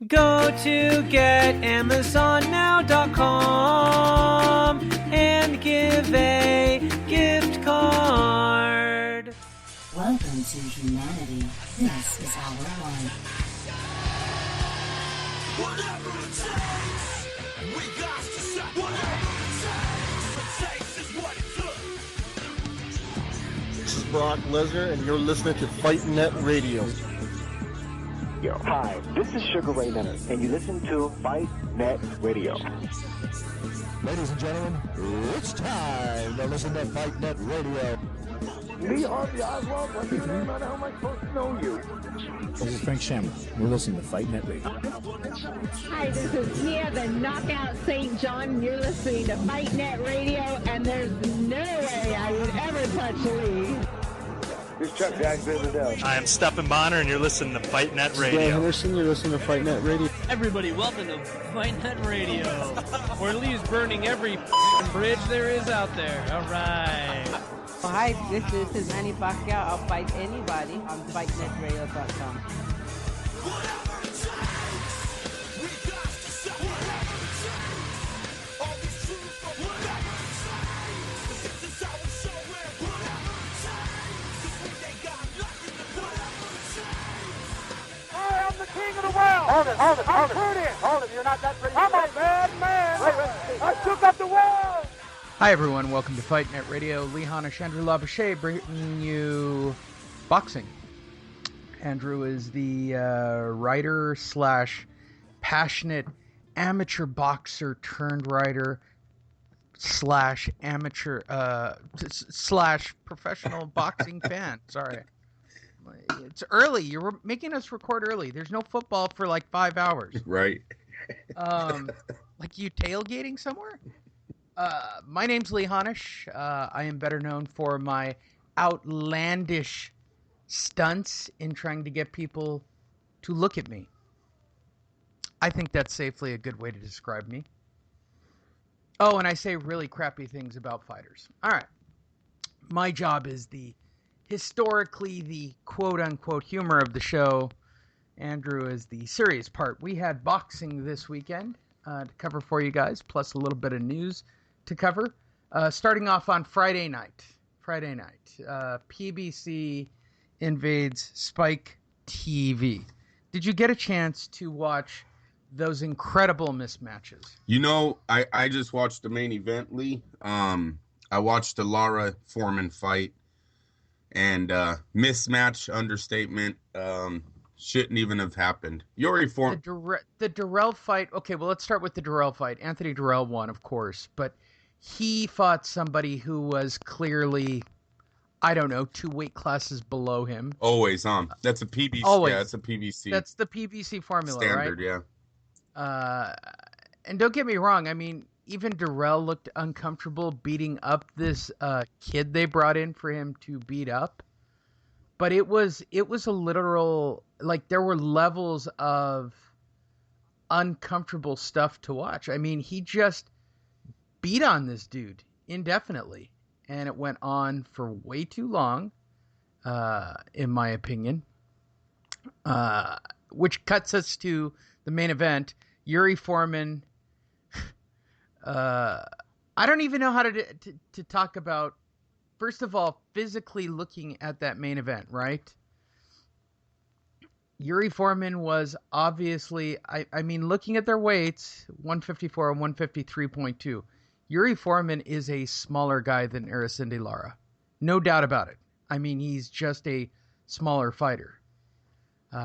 Go to getamazonnow.com and give a gift card. Welcome to humanity. This is our one. Whatever it takes, we got to say whatever it takes is what it took. This is Brock Lesnar, and you're listening to Fight Net Radio. Yo, hi, this is Sugar Ray Leonard, and you listen to Fight Net Radio. Ladies and gentlemen, it's time to listen to Fight Net Radio. Me, Harvey Oswald, what's your name? I know how am I supposed to know you? This is Frank Shamrock. You're listening to Fight Net Radio. Hi, this is Nia, the Knockout St. John. You're listening to Fight Net Radio, and there's no way I would ever touch Lee. This is Chuck Jackson. I am Stephen Bonner, and you're listening to Fight Net Radio. Dan Henderson, you're listening to Fight Net Radio. Everybody, welcome to Fight Net Radio, where Lee's burning every bridge there is out there. All right. Hi, this is Manny Pacquiao. I'll fight anybody on FightNetRadio.com. Whatever it takes, we got to say whatever it takes. All these truths for whatever it takes. This is how we show it. Whatever it takes. 'Cause we ain't got nothing to whatever it takes. Hi, I'm the king of the world. Hold it. Hold it. You're not that pretty. I'm a bad man. Wait. I took up the world. Hi, everyone. Welcome to Fight Net Radio. Lee Hanish, Andrew Labouche, bringing you boxing. Andrew is the writer / passionate amateur boxer turned writer / amateur / professional boxing fan. Sorry. It's early. You're making us record early. There's no football for like 5 hours. Right. Like you tailgating somewhere? My name's Lee Hanish. I am better known for my outlandish stunts in trying to get people to look at me. I think that's safely a good way to describe me. Oh, and I say really crappy things about fighters. All right. My job is historically the quote-unquote humor of the show. Andrew is the serious part. We had boxing this weekend to cover for you guys, plus a little bit of news to cover. Starting off on Friday night, PBC invades Spike TV. Did you get a chance to watch those incredible mismatches? You know, I just watched the main event, Lee. I watched the Lara Foreman fight, and mismatch, understatement, shouldn't even have happened. Yuri Foreman. The Durrell fight. Okay, well, let's start with the Durrell fight. Anthony Durrell won, of course, but he fought somebody who was clearly, I don't know, 2 weight classes below him. Always, that's a PBC. Always. Yeah, that's a PBC. That's the PBC formula, standard, right? Yeah. And don't get me wrong. I mean, even Durrell looked uncomfortable beating up this kid they brought in for him to beat up. But it was a literal, like, there were levels of uncomfortable stuff to watch. I mean, he just beat on this dude indefinitely, and it went on for way too long, in my opinion, which cuts us to the main event. Yuri Foreman, I don't even know how to talk about. First of all, physically looking at that main event, right? Yuri Foreman was obviously, I mean, looking at their weights, 154 and 153.2. Yuri Foreman is a smaller guy than Araceli Lara. No doubt about it. I mean, he's just a smaller fighter.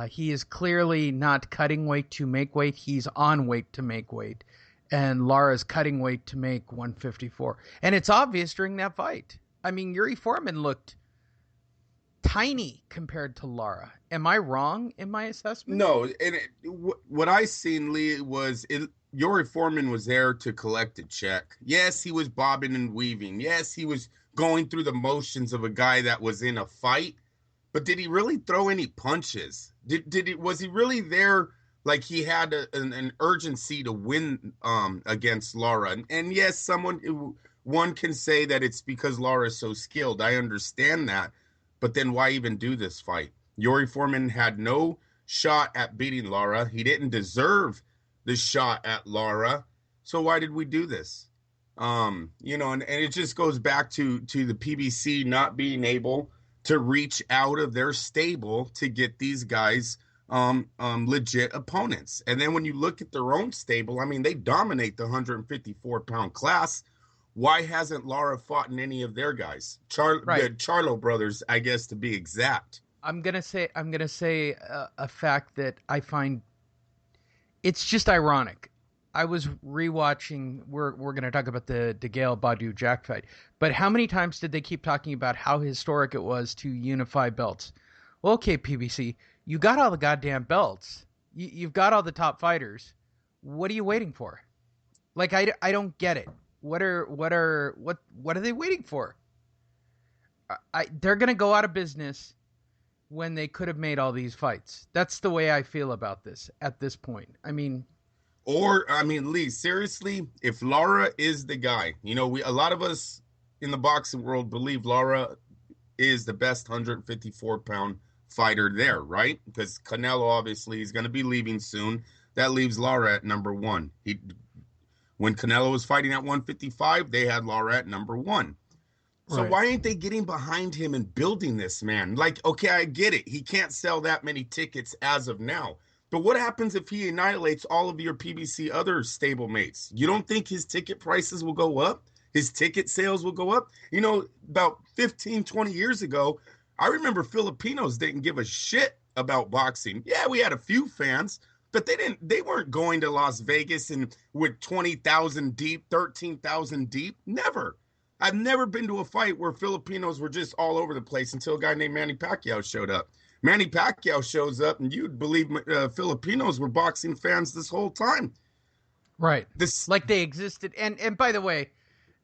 He is clearly not cutting weight to make weight. He's on weight to make weight. And Lara's cutting weight to make 154. And it's obvious during that fight. I mean, Yuri Foreman looked tiny compared to Lara. Am I wrong in my assessment? No, and what I seen, Lee, was Yuri Foreman was there to collect a check. Yes, he was bobbing and weaving. Yes, he was going through the motions of a guy that was in a fight. But did he really throw any punches? Was he really there like he had an urgency to win against Lara? And yes, one can say that it's because Lara is so skilled. I understand that. But then why even do this fight? Yuri Foreman had no shot at beating Lara. He didn't deserve the shot at Lara. So why did we do this? You know, and it just goes back to the PBC not being able to reach out of their stable to get these guys legit opponents. And then when you look at their own stable, I mean, they dominate the 154-pound class. Why hasn't Lara fought in any of their guys? The Charlo brothers, I guess, to be exact. I'm gonna say a fact that I find it's just ironic. I was rewatching. We're gonna talk about the DeGale Badou Jack fight, but how many times did they keep talking about how historic it was to unify belts? Well, okay, PBC, you got all the goddamn belts. You've got all the top fighters. What are you waiting for? Like, I don't get it. What are they waiting for? They're gonna go out of business when they could have made all these fights. That's the way I feel about this at this point. I mean, Lee, seriously, if Lara is the guy, you know, a lot of us in the boxing world believe Lara is the best 154-pound fighter there, right? Because Canelo obviously is going to be leaving soon. That leaves Lara at number one. When Canelo was fighting at 155, they had Lara at number one. So why ain't they getting behind him and building this man? Like, okay, I get it. He can't sell that many tickets as of now. But what happens if he annihilates all of your PBC other stablemates? You don't think his ticket prices will go up? His ticket sales will go up? You know, about 15, 20 years ago, I remember Filipinos didn't give a shit about boxing. Yeah, we had a few fans, but they weren't going to Las Vegas and with 20,000 deep, 13,000 deep. Never. I've never been to a fight where Filipinos were just all over the place until a guy named Manny Pacquiao showed up. Manny Pacquiao shows up, and you'd believe Filipinos were boxing fans this whole time. Right. Like they existed. And by the way,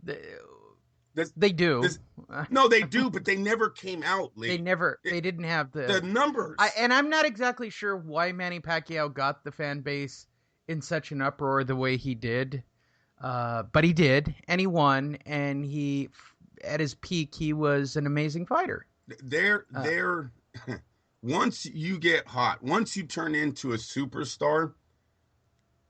they do. No, they do, but they never came out, Lee. They didn't have the numbers. And I'm not exactly sure why Manny Pacquiao got the fan base in such an uproar the way he did. But he did, and he won, and he, at his peak, he was an amazing fighter. Once you get hot, once you turn into a superstar,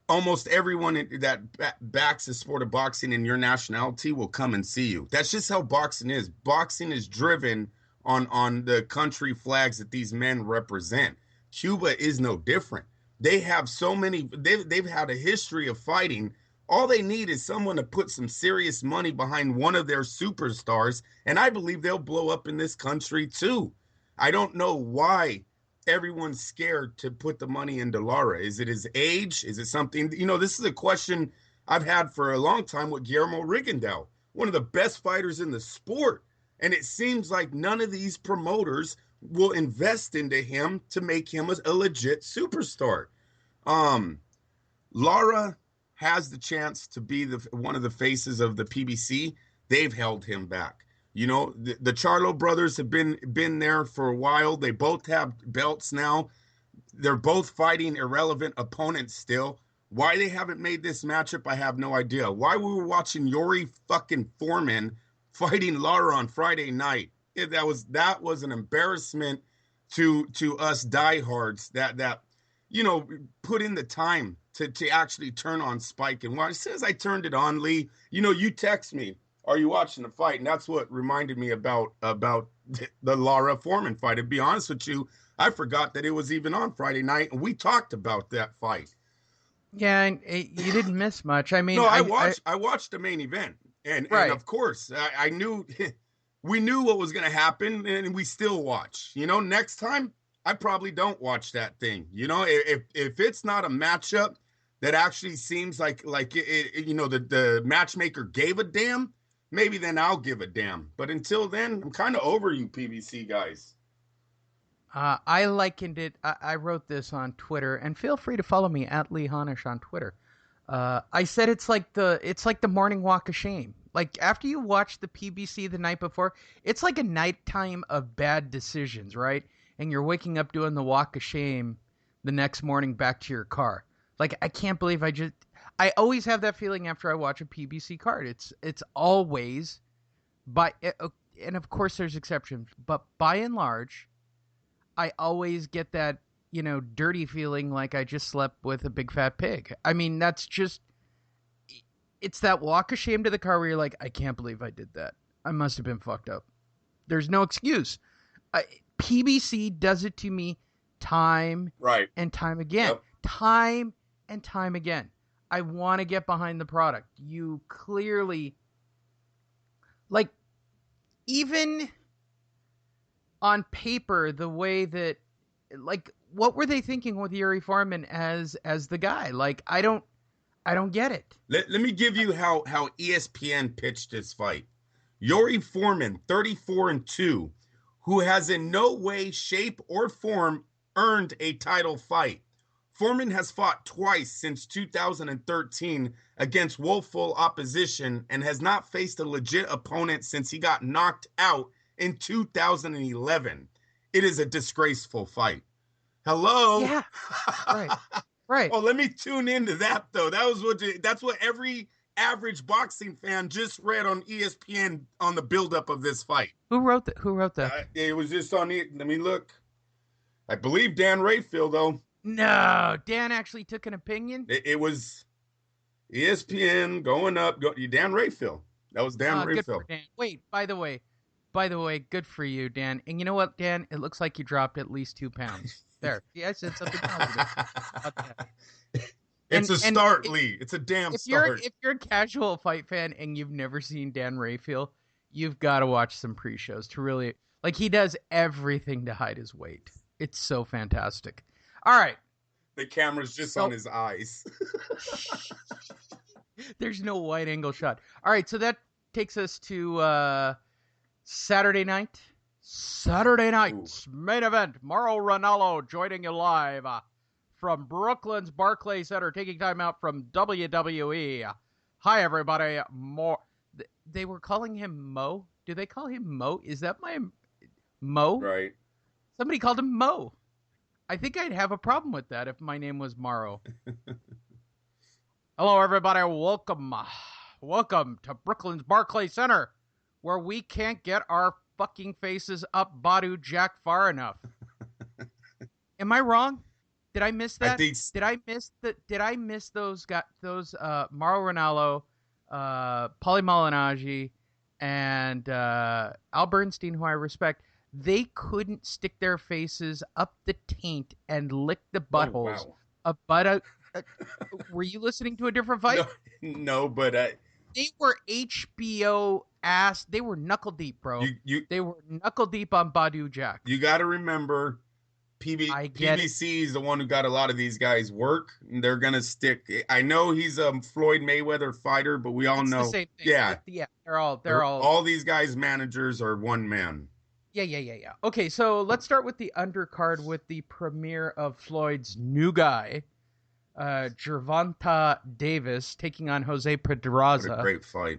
almost everyone that backs the sport of boxing in your nationality will come and see you. That's just how boxing is. Boxing is driven on the country flags that these men represent. Cuba is no different. They have so many, they've had a history of fighting. All they need is someone to put some serious money behind one of their superstars, and I believe they'll blow up in this country too. I don't know why everyone's scared to put the money into Lara. Is it his age? Is it something? You know, this is a question I've had for a long time with Guillermo Rigondeaux, one of the best fighters in the sport. And it seems like none of these promoters will invest into him to make him a legit superstar. Lara has the chance to be one of the faces of the PBC. They've held him back. You know, the Charlo brothers have been there for a while. They both have belts now. They're both fighting irrelevant opponents still. Why they haven't made this matchup, I have no idea. Why we were watching Yuri fucking Foreman fighting Lara on Friday night. That was an embarrassment to us diehards that you know, put in the time to actually turn on Spike and watch. As soon as I turned it on, Lee, you know, you text me, are you watching the fight? And that's what reminded me about the Lara Foreman fight. To be honest with you, I forgot that it was even on Friday night, and we talked about that fight. Yeah, and you didn't miss much. I mean, no, I watched the main event, and of course, I knew we knew what was going to happen, and we still watch. You know, next time I probably don't watch that thing. You know, if it's not a matchup that actually seems like it you know, the matchmaker gave a damn, maybe then I'll give a damn. But until then, I'm kind of over you PBC guys. I likened it. I wrote this on Twitter, and feel free to follow me at Lee Honish on Twitter. I said it's like the morning walk of shame. Like after you watch the PBC the night before, it's like a nighttime of bad decisions, right? And you're waking up doing the walk of shame the next morning back to your car. Like I can't believe I always have that feeling after I watch a PBC card. It's always, and of course there's exceptions, but by and large, I always get that dirty feeling like I just slept with a big fat pig. I mean, it's that walk of shame to the car where you're like, I can't believe I did that. I must have been fucked up. There's no excuse. PBC does it to me time and time again. Yep. Time and time again. I want to get behind the product. You clearly, like, even on paper, the way that, like, what were they thinking with Yuri Foreman as the guy? Like, I don't get it. Let me give you how ESPN pitched this fight. Yuri Foreman, 34-2, who has in no way, shape, or form earned a title fight. Foreman has fought twice since 2013 against woeful opposition and has not faced a legit opponent since he got knocked out in 2011. It is a disgraceful fight. Hello? Yeah. Right. Oh, let me tune into that, though. That's what every average boxing fan just read on ESPN on the buildup of this fight. Who wrote that? It was just on the. Let me look. I believe Dan Rayfield, though. No, Dan actually took an opinion. It was ESPN going up. Dan Rayfield. That was Dan Rayfield. Good for Dan. Wait, by the way, good for you, Dan. And you know what, Dan? It looks like you dropped at least 2 pounds. There. Yeah, I said something positive about that. It's a start, Lee. It's a damn start. If you're a casual fight fan and you've never seen Dan Rayfield, you've got to watch some pre-shows to really, like, he does everything to hide his weight. It's so fantastic. All right. The camera's just on his eyes. There's no wide angle shot. All right, so that takes us to Saturday night. Night's main event. Mauro Ranallo joining you live from Brooklyn's Barclays Center, taking time out from WWE. Hi, everybody. They were calling him Mo. Do they call him Mo? Is that my Mo? Right. Somebody called him Mo. I think I'd have a problem with that if my name was Mauro. Hello, everybody. Welcome to Brooklyn's Barclays Center, where we can't get our fucking faces up Badou Jack far enough. Am I wrong? Did I miss that? Did I miss those Mauro Ranallo, Paulie Malignaggi, and Al Bernstein, who I respect? They couldn't stick their faces up the taint and lick the buttholes. Oh, wow. Were you listening to a different fight? No, but they were HBO ass. They were knuckle deep, bro. They were knuckle deep on Badou Jack. You got to remember, PBC is the one who got a lot of these guys work. And they're gonna stick. I know he's a Floyd Mayweather fighter, but we all know. The same thing. Yeah, They're all. All these guys' managers are one man. Yeah. Okay, so let's start with the undercard with the premiere of Floyd's new guy, Gervonta Davis, taking on Jose Pedraza. What a great fight.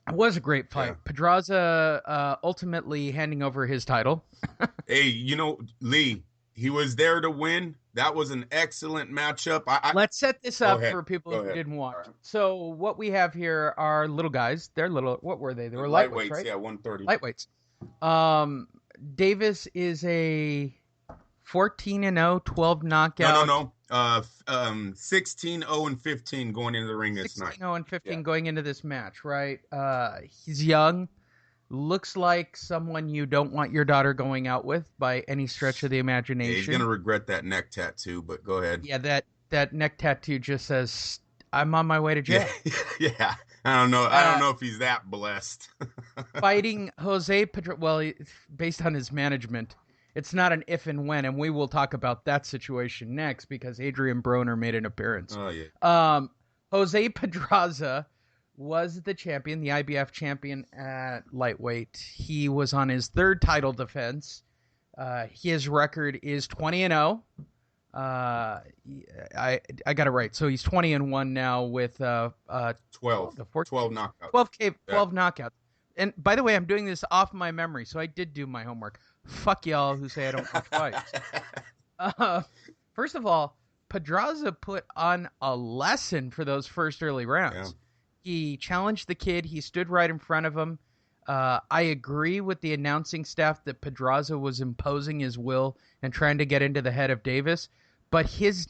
It was a great fight. Yeah. Pedraza ultimately handing over his title. Hey, Lee, he was there to win. That was an excellent matchup. Let's set this up for people who didn't watch. Right. So what we have here are little guys. They're little. What were they? They were lightweights, right? Yeah, 130. Lightweights. Davis is a 14-0, 12 knockout. No. 16-0-15 going into the ring this night. 16-0-15 going into this match, right? He's young. Looks like someone you don't want your daughter going out with by any stretch of the imagination. Yeah, he's going to regret that neck tattoo, but go ahead. Yeah, that neck tattoo just says, I'm on my way to jail. Yeah. I don't know. I don't know if he's that blessed. Fighting Jose Pedraza. Well, based on his management, it's not an if and when, and we will talk about that situation next because Adrian Broner made an appearance. Oh yeah. Jose Pedraza was the champion, the IBF champion at lightweight. He was on his third title defense. His record is 20-0. I got it right. So he's 20-1 now with 12 knockouts. 12 knockouts. And by the way, I'm doing this off my memory, so I did do my homework. Fuck y'all who say I don't watch fights. First of all, Pedraza put on a lesson for those first early rounds. Yeah. He challenged the kid. He stood right in front of him. I agree with the announcing staff that Pedraza was imposing his will and trying to get into the head of Davis, but his